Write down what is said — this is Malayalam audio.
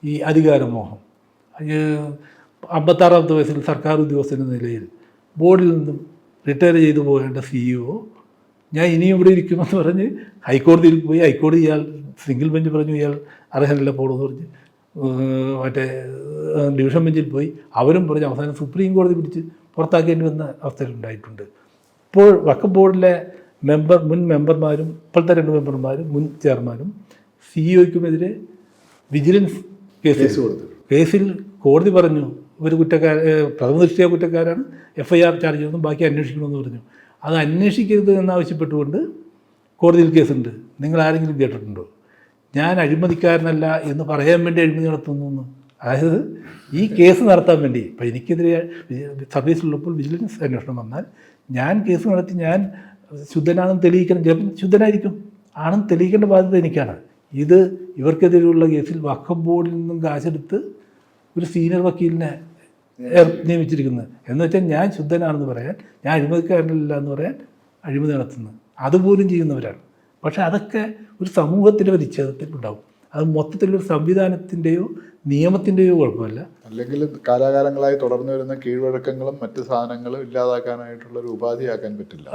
ഈ അധികാരമോഹം. 56ാമത്തെ വയസ്സിൽ സർക്കാർ ഉദ്യോഗസ്ഥൻ്റെ നിലയിൽ ബോർഡിൽ നിന്നും റിട്ടയർ ചെയ്തു പോകേണ്ട CEO ഞാൻ ഇനിയും ഇവിടെ ഇരിക്കുമെന്ന് പറഞ്ഞ് ഹൈക്കോടതിയിൽ പോയി, ഹൈക്കോടതി ഇയാൾ സിംഗിൾ ബെഞ്ച് പറഞ്ഞു ഇയാൾ അർഹനല്ല പോകണമെന്ന് പറഞ്ഞ് മറ്റേ ഡിവിഷൻ ബെഞ്ചിൽ പോയി, അവരും പറഞ്ഞ് അവസാനം സുപ്രീം കോടതി പിടിച്ച് പുറത്താക്കേണ്ടി വന്ന അവസ്ഥയിലുണ്ടായിട്ടുണ്ട്. ഇപ്പോൾ വഖഫ് ബോർഡിലെ മുൻ മെമ്പർമാരും ഇപ്പോഴത്തെ 2 മെമ്പർമാരും മുൻ ചെയർമാനും CEOയ്ക്കുമെതിരെ വിജിലൻസ് കേസിൽ കോടതി പറഞ്ഞു ഇവർ പ്രഥമദൃഷ്ടിയ കുറ്റക്കാരാണ്, FIR ചാർജ് ചെയ്തെന്നും ബാക്കി അന്വേഷിക്കണമെന്ന് പറഞ്ഞു. അത് അന്വേഷിക്കരുത് എന്നാവശ്യപ്പെട്ടുകൊണ്ട് കോടതിയിൽ കേസുണ്ട്. നിങ്ങൾ ആരെങ്കിലും കേട്ടിട്ടുണ്ടോ ഞാൻ അഴിമതിക്കാരനല്ല എന്ന് പറയാൻ വേണ്ടി അഴിമതി നടത്തുന്നു? അതായത് ഈ കേസ് നടത്താൻ വേണ്ടി ഇപ്പം എനിക്കെതിരെ സർവീസിലുള്ളപ്പോൾ വിജിലൻസ് അന്വേഷണം വന്നാൽ ഞാൻ കേസ് നടത്തി ഞാൻ ശുദ്ധനാണെന്ന് തെളിയിക്കണം. ചിലപ്പോൾ ശുദ്ധനായിരിക്കും, ആണെന്ന് തെളിയിക്കേണ്ട ബാധ്യത എനിക്കാണ്. ഇത് ഇവർക്കെതിരെയുള്ള കേസിൽ വഖഫ് ബോർഡിൽ നിന്നും കാശെടുത്ത് ഒരു സീനിയർ വക്കീലിനെ നിയമിച്ചിരിക്കുന്നത്. എന്ന് വെച്ചാൽ ഞാൻ ശുദ്ധനാണെന്ന് പറയാൻ, ഞാൻ അഴിമതിക്കാരനല്ല എന്ന് പറയാൻ അഴിമതി നടത്തുന്നത് അതുപോലും ചെയ്യുന്നവരാണ്. പക്ഷേ അതൊക്കെ ഒരു സമൂഹത്തിൻ്റെ പരിച്ഛേദത്തിൽ ഉണ്ടാവും. അത് മൊത്തത്തിലൊരു സംവിധാനത്തിൻ്റെയോ നിയമത്തിൻ്റെയോ കുഴപ്പമല്ല. അല്ലെങ്കിൽ കാലാകാലങ്ങളായി തുടർന്നു വരുന്ന കീഴ്വഴക്കങ്ങളും മറ്റ് സാധനങ്ങളും ഇല്ലാതാക്കാനായിട്ടുള്ള ഒരു ഉപാധിയാക്കാൻ പറ്റില്ല.